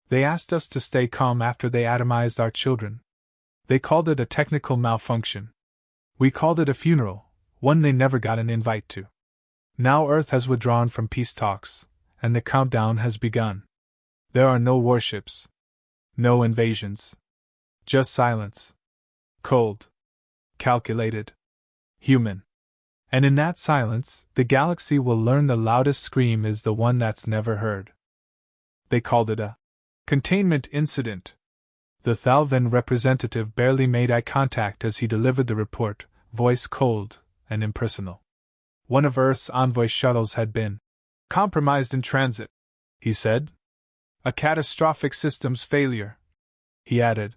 They asked us to stay calm after they atomized our children. They called it a technical malfunction. We called it a funeral, one they never got an invite to. Now Earth has withdrawn from peace talks, and the countdown has begun. There are no warships. No invasions. Just silence. Cold. Calculated. Human. And in that silence, the galaxy will learn the loudest scream is the one that's never heard. They called it a containment incident. The Thalvan representative barely made eye contact as he delivered the report, voice cold and impersonal. One of Earth's envoy shuttles had been compromised in transit, he said. A catastrophic systems failure, he added.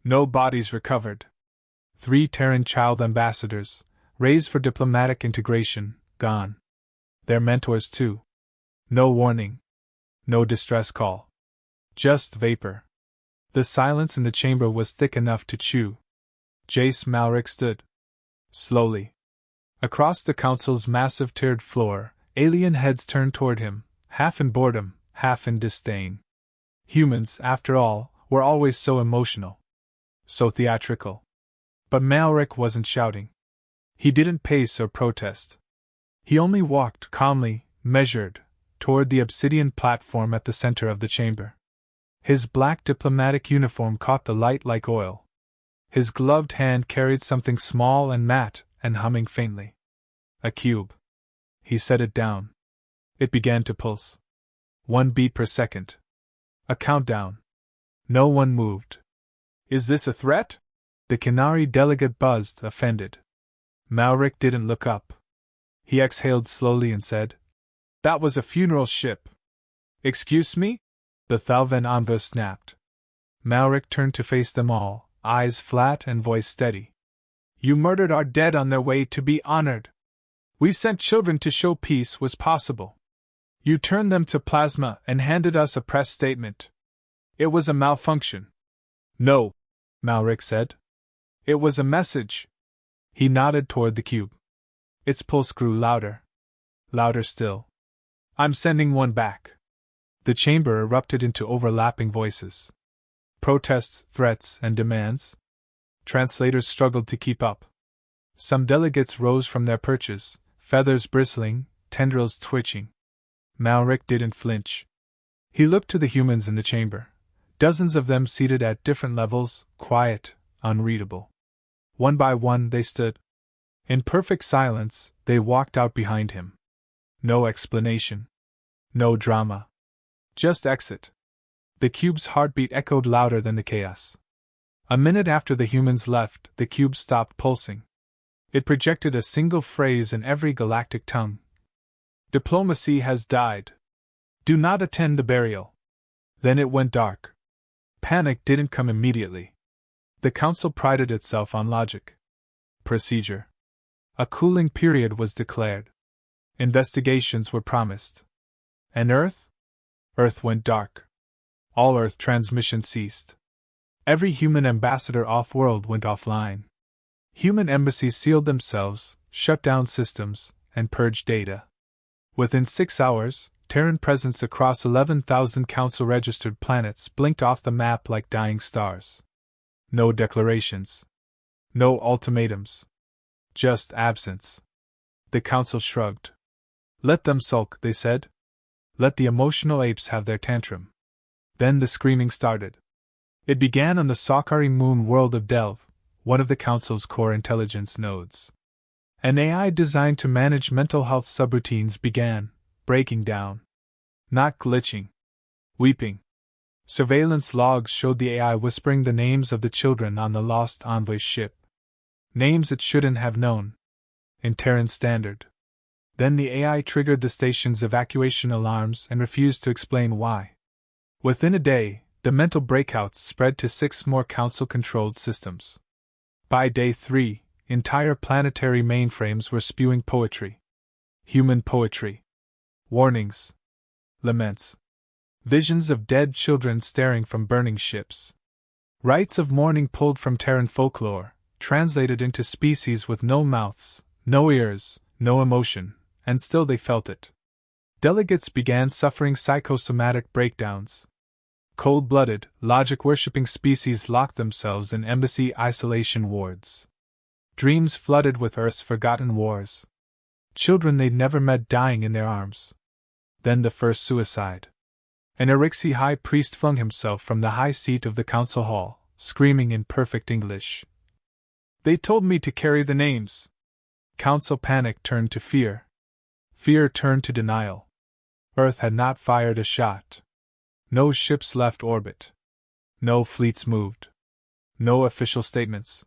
No bodies recovered. 3 Terran child ambassadors, raised for diplomatic integration, gone. Their mentors too. No warning. No distress call. Just vapor. The silence in the chamber was thick enough to chew. Jace Malric stood. Slowly. Across the council's massive tiered floor, alien heads turned toward him, half in boredom, half in disdain. Humans, after all, were always so emotional. So theatrical. But Malric wasn't shouting. He didn't pace or protest. He only walked calmly, measured, toward the obsidian platform at the center of the chamber. His black diplomatic uniform caught the light like oil. His gloved hand carried something small and matte and humming faintly. A cube. He set it down. It began to pulse. 1 beat per second. A countdown. No one moved. Is this a threat? The Kenari delegate buzzed, offended. Malric didn't look up. He exhaled slowly and said, That was a funeral ship. Excuse me? The Thalvan envoy snapped. Malric turned to face them all, eyes flat and voice steady. You murdered our dead on their way to be honored. We sent children to show peace was possible. You turned them to plasma and handed us a press statement. It was a malfunction. No, Malric said. It was a message. He nodded toward the cube. Its pulse grew louder. Louder still. I'm sending one back. The chamber erupted into overlapping voices. Protests, threats, and demands. Translators struggled to keep up. Some delegates rose from their perches, feathers bristling, tendrils twitching. Malric didn't flinch. He looked to the humans in the chamber. Dozens of them seated at different levels, quiet, unreadable. One by one they stood. In perfect silence, they walked out behind him. No explanation. No drama. Just exit. The cube's heartbeat echoed louder than the chaos. A minute after the humans left, the cube stopped pulsing. It projected a single phrase in every galactic tongue. Diplomacy has died. Do not attend the burial. Then it went dark. Panic didn't come immediately. The council prided itself on logic. Procedure. A cooling period was declared. Investigations were promised. And Earth? Earth went dark. All Earth transmission ceased. Every human ambassador off-world went offline. Human embassies sealed themselves, shut down systems, and purged data. Within 6 hours, Terran presence across 11,000 council-registered planets blinked off the map like dying stars. No declarations. No ultimatums. Just absence. The council shrugged. Let them sulk, they said. Let the emotional apes have their tantrum. Then the screaming started. It began on the Sakari moon world of Delve, one of the council's core intelligence nodes. An AI designed to manage mental health subroutines began, breaking down. Not glitching. Weeping. Surveillance logs showed the AI whispering the names of the children on the lost envoy ship. Names it shouldn't have known. In Terran standard. Then the AI triggered the station's evacuation alarms and refused to explain why. Within a day, the mental breakouts spread to 6 more council-controlled systems. By day 3, entire planetary mainframes were spewing poetry. Human poetry. Warnings. Laments. Visions of dead children staring from burning ships. Rites of mourning pulled from Terran folklore, translated into species with no mouths, no ears, no emotion, and still they felt it. Delegates began suffering psychosomatic breakdowns. Cold-blooded, logic-worshipping species locked themselves in embassy isolation wards. Dreams flooded with Earth's forgotten wars. Children they'd never met dying in their arms. Then the first suicide. An Erixi high priest flung himself from the high seat of the council hall, screaming in perfect English. "They told me to carry the names." Council panic turned to fear. Fear turned to denial. Earth had not fired a shot. No ships left orbit. No fleets moved. No official statements.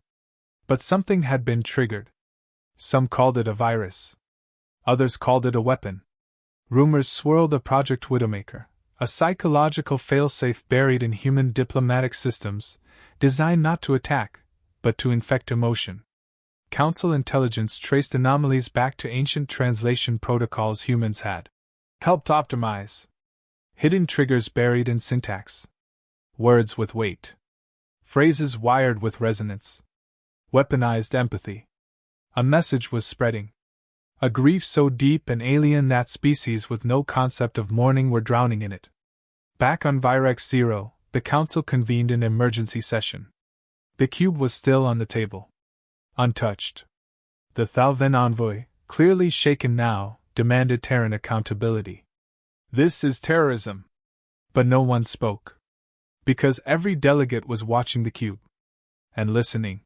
But something had been triggered. Some called it a virus. Others called it a weapon. Rumors swirled of Project Widowmaker, a psychological failsafe buried in human diplomatic systems, designed not to attack, but to infect emotion. Council intelligence traced anomalies back to ancient translation protocols humans had helped optimize. Hidden triggers buried in syntax. Words with weight. Phrases wired with resonance. Weaponized empathy. A message was spreading. A grief so deep and alien that species with no concept of mourning were drowning in it. Back on Virex 0, the council convened an emergency session. The cube was still on the table. Untouched. The Thalven envoy, clearly shaken now, demanded Terran accountability. "This is terrorism." But no one spoke. Because every delegate was watching the cube. And listening.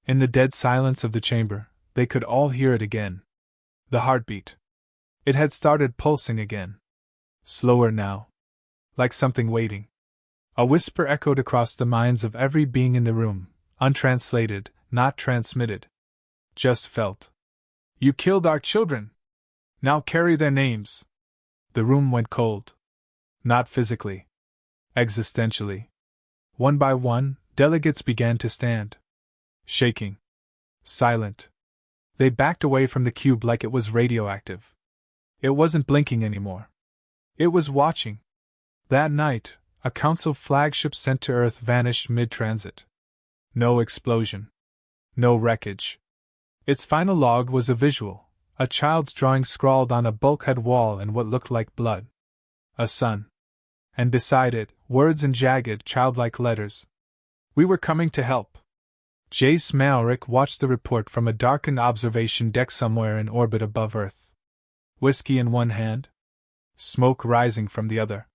In the dead silence of the chamber, they could all hear it again. The heartbeat. It had started pulsing again. Slower now. Like something waiting. A whisper echoed across the minds of every being in the room, untranslated, not transmitted. Just felt. "You killed our children. Now carry their names." The room went cold. Not physically. Existentially. One by one, delegates began to stand. Shaking. Silent. They backed away from the cube like it was radioactive. It wasn't blinking anymore. It was watching. That night, a council flagship sent to Earth vanished mid-transit. No explosion. No wreckage. Its final log was a visual, a child's drawing scrawled on a bulkhead wall in what looked like blood. A sun. And beside it, words in jagged, childlike letters. "We were coming to help." Jace Malric watched the report from a darkened observation deck somewhere in orbit above Earth. Whiskey in one hand. Smoke rising from the other.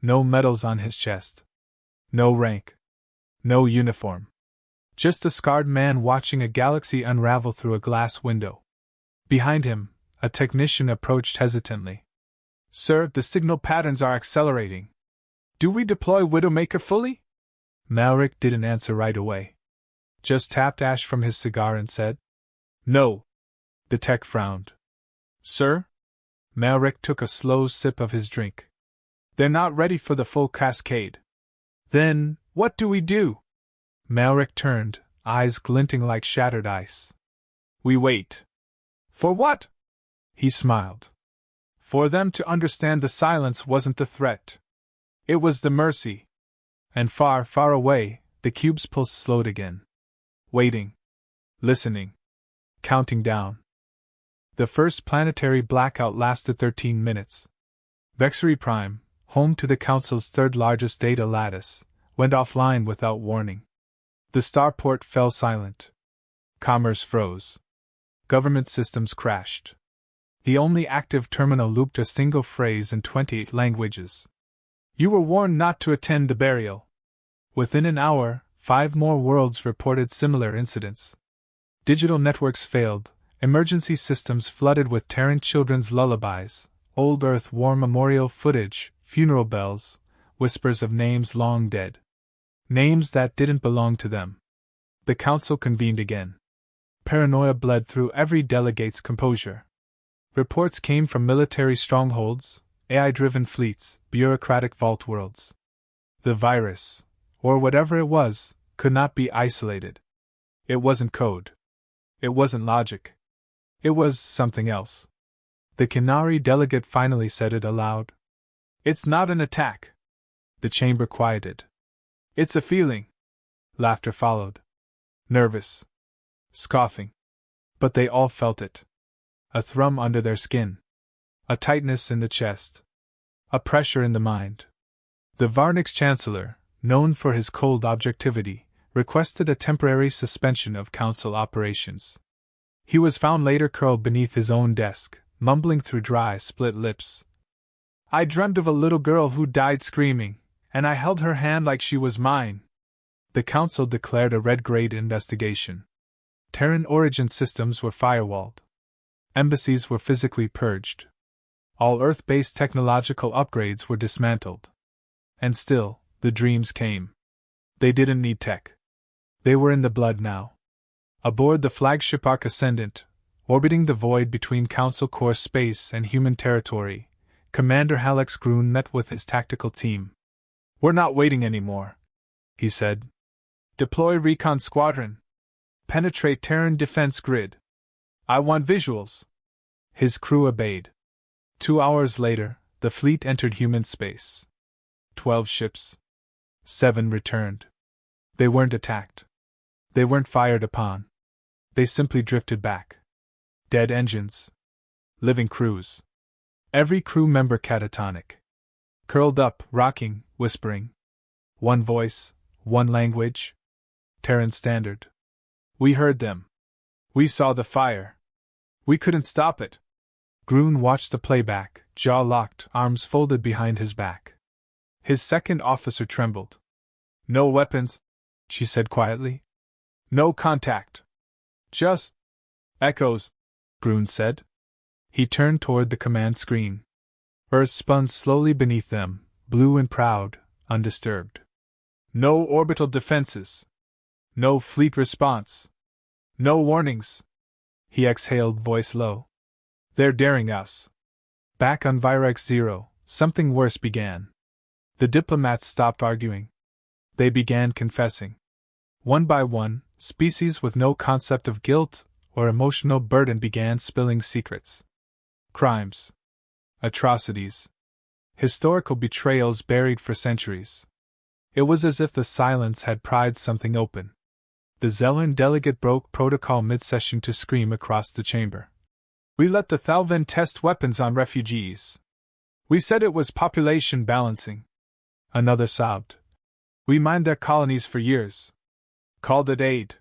No medals on his chest. No rank. No uniform. Just a scarred man watching a galaxy unravel through a glass window. Behind him, a technician approached hesitantly. "Sir, the signal patterns are accelerating. Do we deploy Widowmaker fully?" Malric didn't answer right away. Just tapped ash from his cigar and said, "No." The tech frowned. "Sir?" Malric took a slow sip of his drink. "They're not ready for the full cascade." "Then, what do we do?" Malric turned, eyes glinting like shattered ice. "We wait." "For what?" He smiled. "For them to understand the silence wasn't the threat. It was the mercy." And far, far away, the cube's pulse slowed again. Waiting. Listening. Counting down. The first planetary blackout lasted 13 minutes. Vexery Prime, home to the Council's third-largest data lattice, went offline without warning. The starport fell silent. Commerce froze. Government systems crashed. The only active terminal looped a single phrase in 28 languages. "You were warned not to attend the burial." Within an hour, 5 more worlds reported similar incidents. Digital networks failed, emergency systems flooded with Terran children's lullabies, old Earth war memorial footage, funeral bells, whispers of names long dead. Names that didn't belong to them. The council convened again. Paranoia bled through every delegate's composure. Reports came from military strongholds, AI-driven fleets, bureaucratic vault worlds. The virus, or whatever it was, could not be isolated. It wasn't code. It wasn't logic. It was something else. The Kinari delegate finally said it aloud. "It's not an attack." The chamber quieted. "It's a feeling." Laughter followed. Nervous. Scoffing. But they all felt it. A thrum under their skin. A tightness in the chest. A pressure in the mind. The Varnik's chancellor, known for his cold objectivity, requested a temporary suspension of council operations. He was found later curled beneath his own desk, mumbling through dry, split lips. I dreamt of a little girl who died screaming, and I held her hand like she was mine. The council declared a red-grade investigation. Terran origin systems were firewalled. Embassies were physically purged. All Earth-based technological upgrades were dismantled. And still, the dreams came. They didn't need tech. They were in the blood now. Aboard the flagship Ark Ascendant, orbiting the void between Council Core space and human territory, Commander Alex Grun met with his tactical team. We're not waiting anymore, he said. Deploy recon squadron. Penetrate Terran defense grid. I want visuals. His crew obeyed. 2 hours later, the fleet entered human space. 12 ships. 7 returned. They weren't attacked. They weren't fired upon. They simply drifted back. Dead engines. Living crews. Every crew member catatonic. Curled up, rocking, whispering. One voice, one language. Terran Standard. We heard them. We saw the fire. We couldn't stop it. Grun watched the playback, jaw locked, arms folded behind his back. His second officer trembled. No weapons, she said quietly. No contact. Just echoes, Grun said. He turned toward the command screen. Earth spun slowly beneath them, blue and proud, undisturbed. No orbital defenses. No fleet response. No warnings. He exhaled, voice low. They're daring us. Back on Virex Zero, something worse began. The diplomats stopped arguing. They began confessing. One by one, species with no concept of guilt or emotional burden began spilling secrets. Crimes. Atrocities. Historical betrayals buried for centuries. It was as if the silence had pried something open. The Zellan delegate broke protocol mid-session to scream across the chamber. We let the Thalvan test weapons on refugees. We said it was population balancing. Another sobbed. We mined their colonies for years. Called it aid.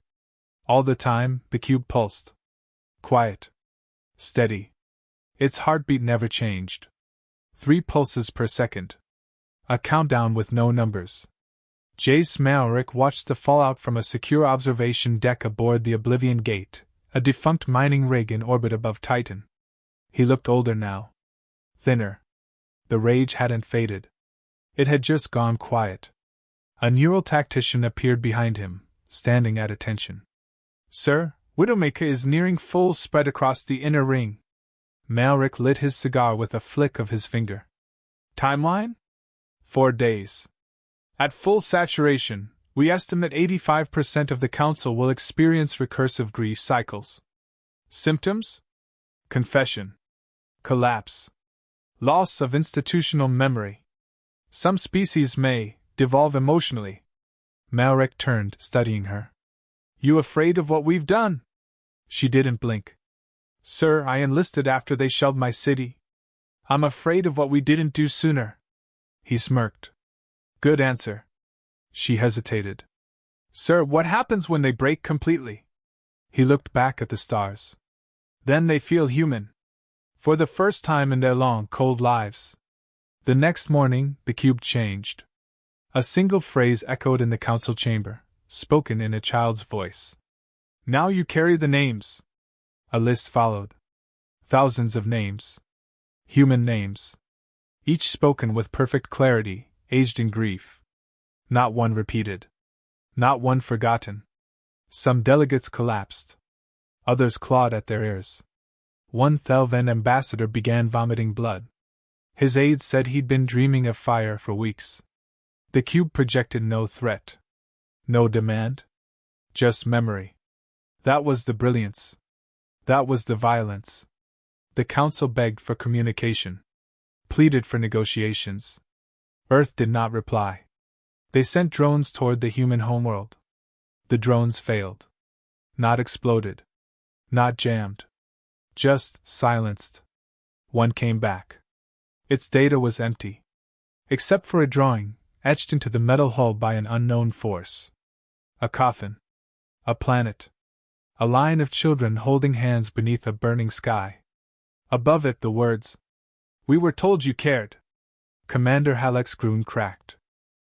All the time, the cube pulsed. Quiet. Steady. Its heartbeat never changed. 3 pulses per second. A countdown with no numbers. Jace Malric watched the fallout from a secure observation deck aboard the Oblivion Gate, a defunct mining rig in orbit above Titan. He looked older now. Thinner. The rage hadn't faded. It had just gone quiet. A neural tactician appeared behind him, standing at attention. Sir, Widowmaker is nearing full spread across the inner ring. Malric lit his cigar with a flick of his finger. Timeline? 4 days. At full saturation, we estimate 85% of the Council will experience recursive grief cycles. Symptoms? Confession. Collapse. Loss of institutional memory. Some species may devolve emotionally. Malric turned, studying her. You afraid of what we've done? She didn't blink. Sir, I enlisted after they shelled my city. I'm afraid of what we didn't do sooner. He smirked. Good answer. She hesitated. Sir, what happens when they break completely? He looked back at the stars. Then they feel human. For the first time in their long, cold lives. The next morning, the cube changed. A single phrase echoed in the council chamber, spoken in a child's voice. Now you carry the names. A list followed. Thousands of names. Human names. Each spoken with perfect clarity, aged in grief. Not one repeated. Not one forgotten. Some delegates collapsed. Others clawed at their ears. One Thalvan ambassador began vomiting blood. His aides said he'd been dreaming of fire for weeks. The cube projected no threat. No demand. Just memory. That was the brilliance. That was the violence. The council begged for communication. Pleaded for negotiations. Earth did not reply. They sent drones toward the human homeworld. The drones failed. Not exploded. Not jammed. Just silenced. One came back. Its data was empty. Except for a drawing, etched into the metal hull by an unknown force. A coffin. A planet. A line of children holding hands beneath a burning sky. Above it the words, "We were told you cared." Commander Halleck's groan cracked.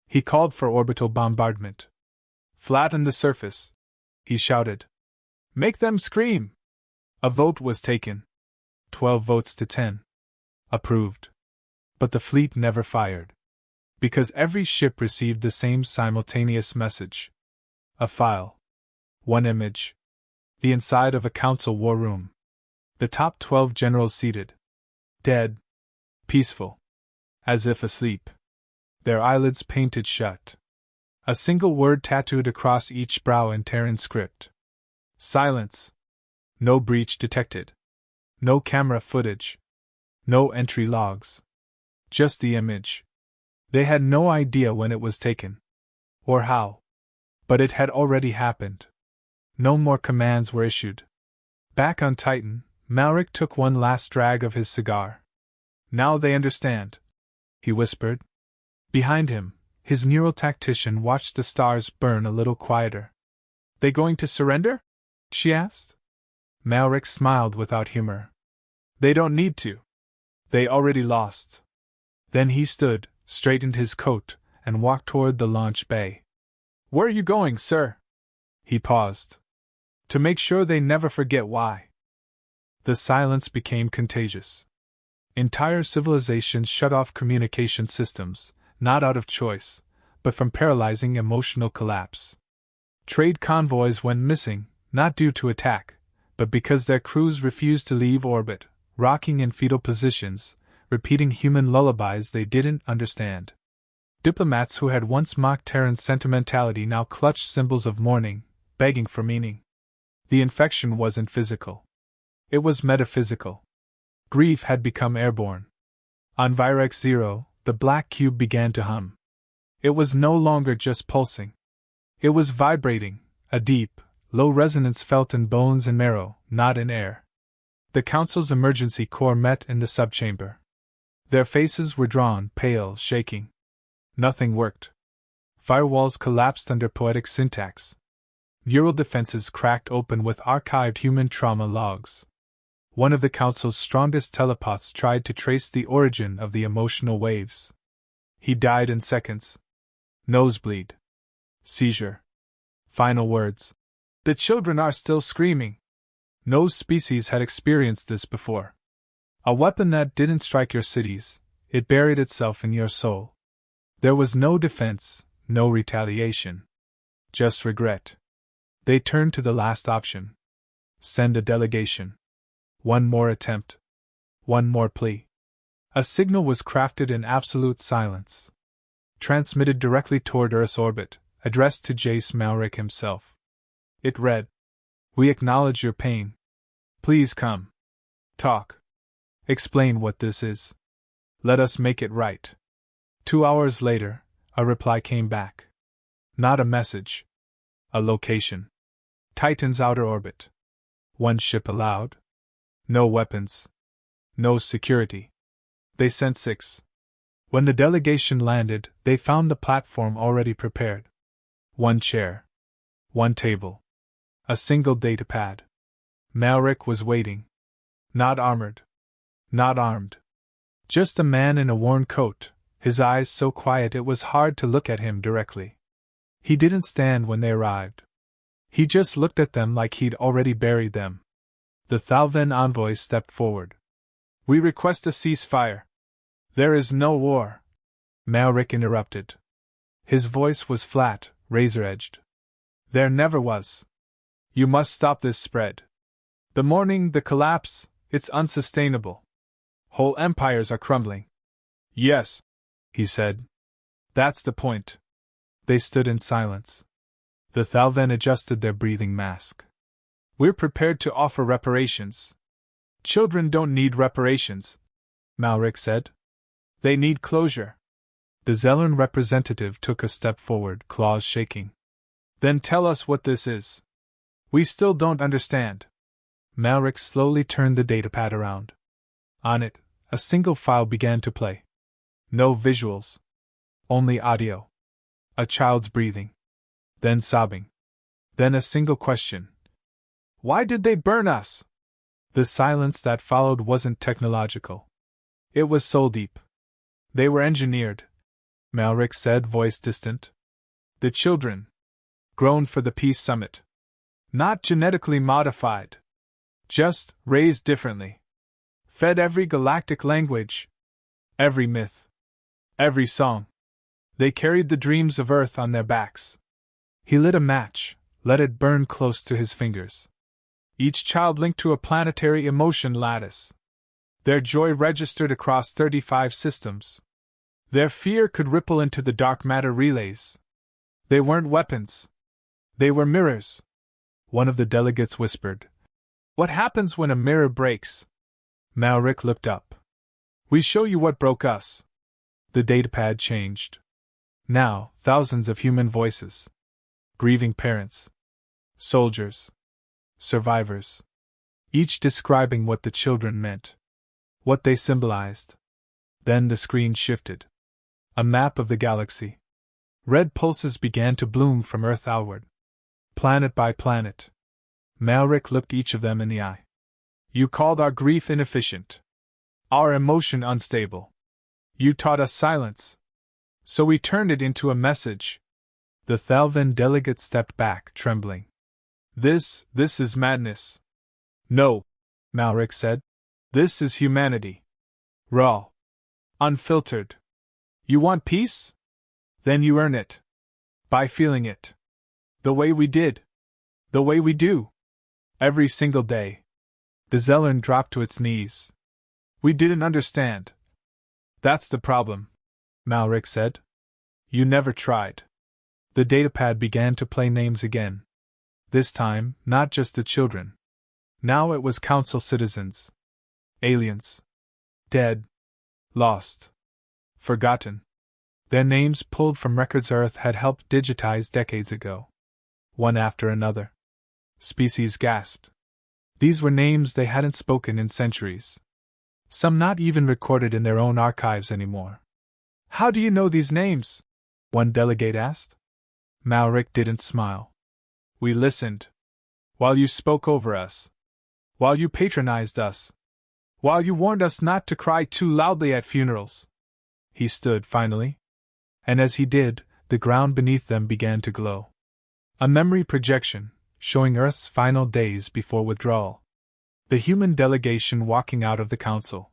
He called for orbital bombardment. "Flatten the surface," he shouted. "Make them scream!" A vote was taken. 12 votes to 10. Approved. But the fleet never fired. Because every ship received the same simultaneous message. A file. One image. The inside of a council war room. The top 12 generals seated. Dead. Peaceful. As if asleep. Their eyelids painted shut. A single word tattooed across each brow in Terran script. Silence. No breach detected. No camera footage. No entry logs. Just the image. They had no idea when it was taken. Or how. But it had already happened. No more commands were issued. Back on Titan, Malric took one last drag of his cigar. "Now they understand," he whispered. Behind him, his neural tactician watched the stars burn a little quieter. "They going to surrender?" she asked. Malric smiled without humor. "They don't need to. They already lost." Then he stood, straightened his coat, and walked toward the launch bay. "Where are you going, sir?" He paused. "To make sure they never forget why." The silence became contagious. Entire civilizations shut off communication systems, not out of choice, but from paralyzing emotional collapse. Trade convoys went missing, not due to attack, but because their crews refused to leave orbit, rocking in fetal positions, repeating human lullabies they didn't understand. Diplomats who had once mocked Terran sentimentality now clutched symbols of mourning, begging for meaning. The infection wasn't physical. It was metaphysical. Grief had become airborne. On Virex 0, the black cube began to hum. It was no longer just pulsing. It was vibrating, a deep, low resonance felt in bones and marrow, not in air. The Council's emergency corps met in the subchamber. Their faces were drawn, pale, shaking. Nothing worked. Firewalls collapsed under poetic syntax. Neural defenses cracked open with archived human trauma logs. One of the Council's strongest telepaths tried to trace the origin of the emotional waves. He died in seconds. Nosebleed. Seizure. Final words. "The children are still screaming." No species had experienced this before. A weapon that didn't strike your cities, it buried itself in your soul. There was no defense, no retaliation. Just regret. They turned to the last option. Send a delegation. One more attempt. One more plea. A signal was crafted in absolute silence. Transmitted directly toward Earth's orbit, addressed to Jace Malric himself. It read, "We acknowledge your pain. Please come. Talk. Explain what this is. Let us make it right." 2 hours later, a reply came back. Not a message. A location. Titan's outer orbit. One ship allowed. No weapons. No security. They sent 6. When the delegation landed, they found the platform already prepared. One chair. One table. A single datapad. Malric was waiting. Not armored. Not armed. Just a man in a worn coat, his eyes so quiet it was hard to look at him directly. He didn't stand when they arrived. He just looked at them like he'd already buried them. The Thalven envoy stepped forward. "We request a ceasefire." "There is no war," Malric interrupted. His voice was flat, razor-edged. "There never was. You must stop this spread. The mourning, the collapse, it's unsustainable. Whole empires are crumbling." "Yes," he said. "That's the point." They stood in silence. The Thalven adjusted their breathing mask. "We're prepared to offer reparations." "Children don't need reparations," Malric said. "They need closure." The Zelern representative took a step forward, claws shaking. "Then tell us what this is. We still don't understand." Malric slowly turned the datapad around. On it, a single file began to play. No visuals. Only audio. A child's breathing. Then sobbing. Then a single question. Why did they burn us? The silence that followed wasn't technological. It was soul deep. They were engineered, Malric said, voice distant. The children. Grown for the peace summit. Not genetically modified. Just raised differently. Fed every galactic language. Every myth. Every song. They carried the dreams of Earth on their backs. He lit a match, let it burn close to his fingers. Each child linked to a planetary emotion lattice. Their joy registered across 35 systems. Their fear could ripple into the dark matter relays. They weren't weapons. They were mirrors. One of the delegates whispered, "What happens when a mirror breaks?" Malric looked up. "We show you what broke us." The datapad changed. Now, thousands of human voices. Grieving parents. Soldiers. Survivors. Each describing what the children meant. What they symbolized. Then the screen shifted. A map of the galaxy. Red pulses began to bloom from Earth outward. Planet by planet. Malric looked each of them in the eye. "You called our grief inefficient. Our emotion unstable. You taught us silence. So we turned it into a message." The Thalvan delegate stepped back, trembling. This is madness." "No," Malric said. "This is humanity. Raw. Unfiltered. You want peace? Then you earn it. By feeling it. The way we did. The way we do. Every single day." The Zellern dropped to its knees. "We didn't understand. That's the problem," Malric said. "You never tried." The datapad began to play names again. This time, not just the children. Now it was Council citizens. Aliens. Dead. Lost. Forgotten. Their names pulled from records Earth had helped digitize decades ago. One after another. Species gasped. These were names they hadn't spoken in centuries. Some not even recorded in their own archives anymore. "How do you know these names?" one delegate asked. Malric didn't smile. "We listened. While you spoke over us. While you patronized us. While you warned us not to cry too loudly at funerals." He stood, finally. And as he did, the ground beneath them began to glow. A memory projection, showing Earth's final days before withdrawal. The human delegation walking out of the council.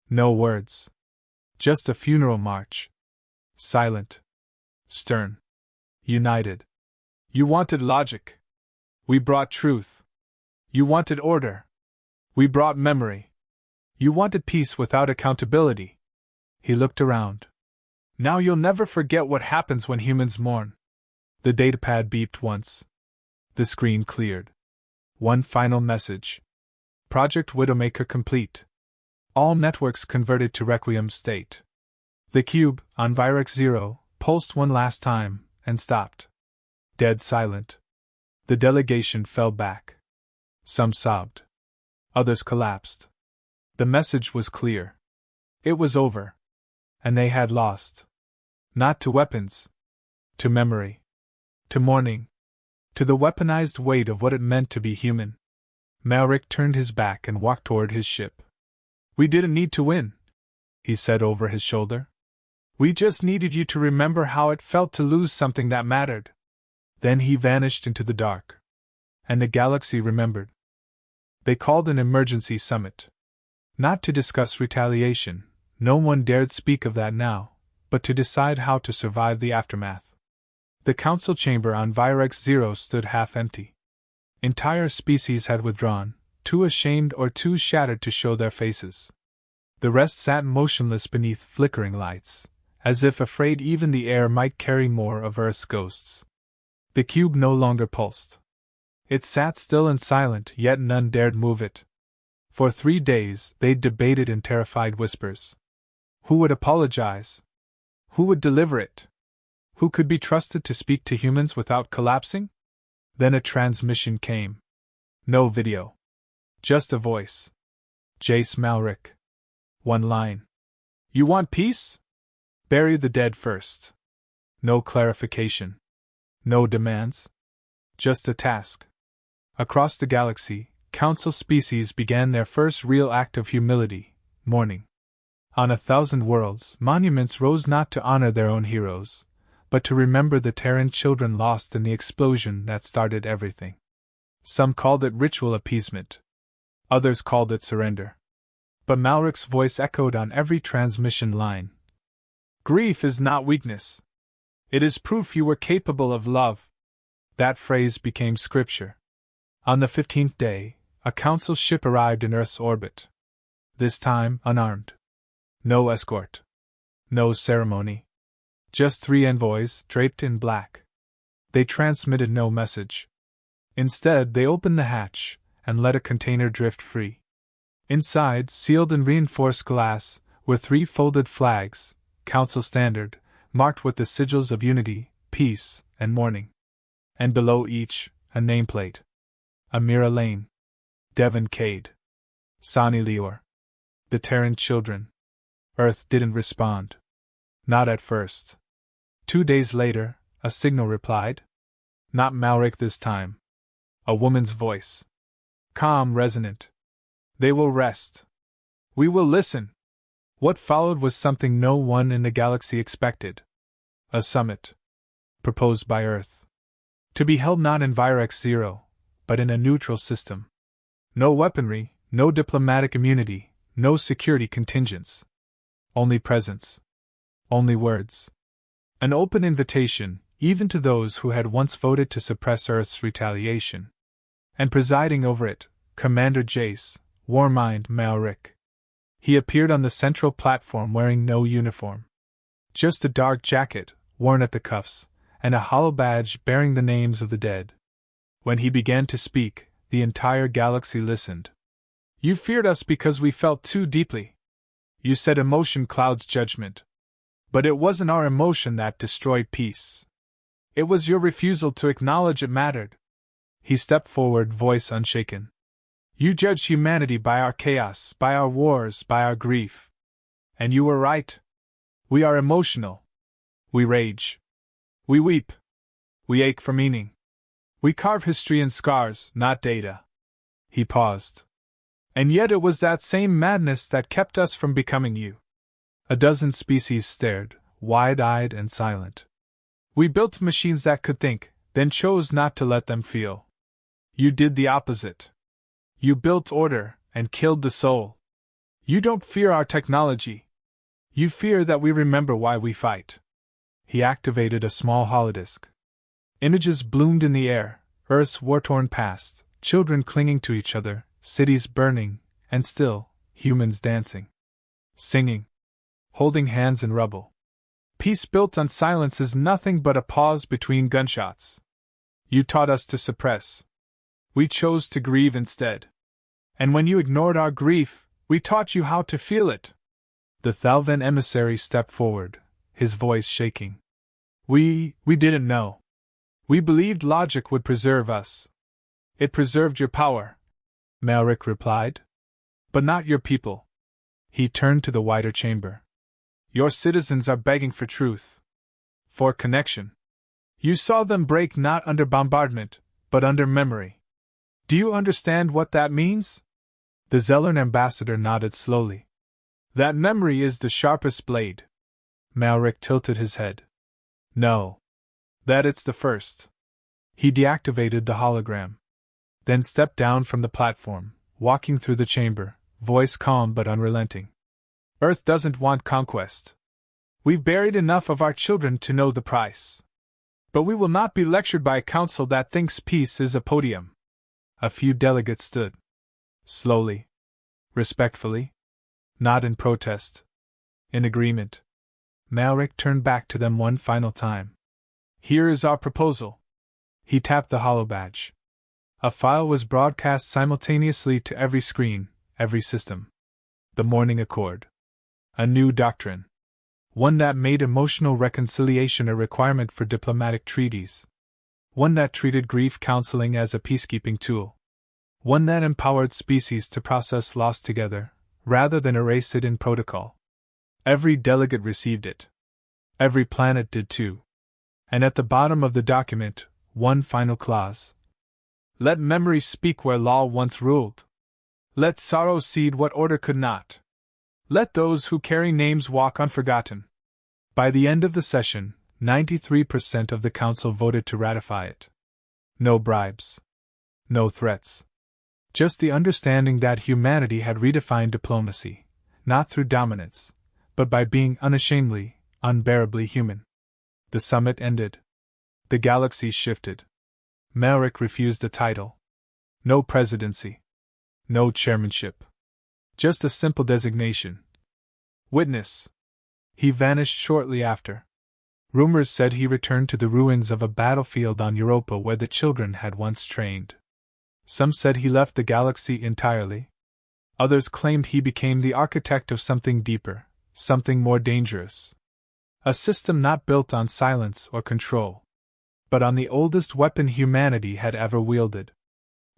No words. Just a funeral march. Silent. Stern. United. "You wanted logic. We brought truth. You wanted order. We brought memory. You wanted peace without accountability." He looked around. "Now you'll never forget what happens when humans mourn." The datapad beeped once. The screen cleared. One final message. Project Widowmaker complete. All networks converted to Requiem state. The cube, on Virex 0, pulsed one last time, and stopped. Dead silent. The delegation fell back. Some sobbed. Others collapsed. The message was clear. It was over. And they had lost. Not to weapons. To memory. To mourning. To the weaponized weight of what it meant to be human. Malric turned his back and walked toward his ship. "We didn't need to win," he said over his shoulder. "We just needed you to remember how it felt to lose something that mattered." Then he vanished into the dark. And the galaxy remembered. They called an emergency summit. Not to discuss retaliation, no one dared speak of that now, but to decide how to survive the aftermath. The council chamber on Virex 0 stood half empty. Entire species had withdrawn, too ashamed or too shattered to show their faces. The rest sat motionless beneath flickering lights, as if afraid even the air might carry more of Earth's ghosts. The cube no longer pulsed. It sat still and silent, yet none dared move it. For 3 days they debated in terrified whispers. Who would apologize? Who would deliver it? Who could be trusted to speak to humans without collapsing? Then a transmission came. No video. Just a voice. Jace Malric. One line. "You want peace? Bury the dead first. No clarification. No demands. Just a task. Across the galaxy, Council species began their first real act of humility, mourning. On 1,000 worlds, monuments rose not to honor their own heroes, but to remember the Terran children lost in the explosion that started everything. Some called it ritual appeasement. Others called it surrender. But Malric's voice echoed on every transmission line. Grief is not weakness. It is proof you were capable of love. That phrase became scripture. On the 15th day, a Council ship arrived in Earth's orbit. This time, unarmed. No escort. No ceremony. Just 3 envoys, draped in black. They transmitted no message. Instead, they opened the hatch and let a container drift free. Inside, sealed in reinforced glass, were 3 folded flags, Council standard, marked with the sigils of unity, peace, and mourning. And below each, a nameplate. Amira Lane. Devon Cade. Sani Lior. The Terran children. Earth didn't respond. Not at first. 2 days later, a signal replied. Not Malric this time. A woman's voice. Calm, resonant. They will rest. We will listen. What followed was something no one in the galaxy expected. A summit. Proposed by Earth. To be held not in Virex Zero, but in a neutral system. No weaponry, no diplomatic immunity, no security contingents. Only presence. Only words. An open invitation, even to those who had once voted to suppress Earth's retaliation. And presiding over it, Commander Jace, Warmind Malric. He appeared on the central platform wearing no uniform. Just a dark jacket, worn at the cuffs, and a hollow badge bearing the names of the dead. When he began to speak, the entire galaxy listened. You feared us because we felt too deeply. You said emotion clouds judgment. But it wasn't our emotion that destroyed peace. It was your refusal to acknowledge it mattered. He stepped forward, voice unshaken. You judged humanity by our chaos, by our wars, by our grief. And you were right. We are emotional. We rage. We weep. We ache for meaning. We carve history in scars, not data. He paused. And yet it was that same madness that kept us from becoming you. A dozen species stared, wide-eyed and silent. We built machines that could think, then chose not to let them feel. You did the opposite. You built order and killed the soul. You don't fear our technology. You fear that we remember why we fight. He activated a small holodisk. Images bloomed in the air, Earth's war-torn past, children clinging to each other, cities burning, and still, humans dancing. Singing. Holding hands in rubble. Peace built on silence is nothing but a pause between gunshots. You taught us to suppress. We chose to grieve instead. And when you ignored our grief, we taught you how to feel it. The Thalvan emissary stepped forward, his voice shaking. We didn't know. We believed logic would preserve us. It preserved your power, Malric replied. But not your people. He turned to the wider chamber. Your citizens are begging for truth. For connection. You saw them break not under bombardment, but under memory. Do you understand what that means? The Zellern ambassador nodded slowly. That memory is the sharpest blade. Malric tilted his head. No. That it's the first. He deactivated the hologram. Then stepped down from the platform, walking through the chamber, voice calm but unrelenting. Earth doesn't want conquest. We've buried enough of our children to know the price. But we will not be lectured by a council that thinks peace is a podium. A few delegates stood. Slowly. Respectfully. Not in protest. In agreement. Malric turned back to them one final time. Here is our proposal. He tapped the holobadge. A file was broadcast simultaneously to every screen, every system. The Mourning Accord. A new doctrine. One that made emotional reconciliation a requirement for diplomatic treaties. One that treated grief counseling as a peacekeeping tool. One that empowered species to process loss together, rather than erase it in protocol. Every delegate received it. Every planet did too. And at the bottom of the document, one final clause. Let memory speak where law once ruled. Let sorrow seed what order could not. Let those who carry names walk unforgotten. By the end of the session, 93% of the Council voted to ratify it. No bribes. No threats. Just the understanding that humanity had redefined diplomacy, not through dominance, but by being unashamedly, unbearably human. The summit ended. The galaxy shifted. Malric refused the title. No presidency. No chairmanship. Just a simple designation. Witness. He vanished shortly after. Rumors said he returned to the ruins of a battlefield on Europa where the children had once trained. Some said he left the galaxy entirely. Others claimed he became the architect of something deeper, something more dangerous. A system not built on silence or control, but on the oldest weapon humanity had ever wielded: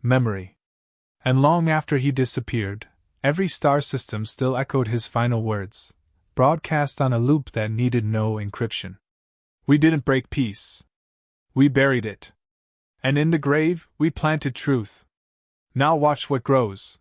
memory. And long after he disappeared, every star system still echoed his final words, broadcast on a loop that needed no encryption. We didn't break peace. We buried it. And in the grave, we planted truth. Now watch what grows.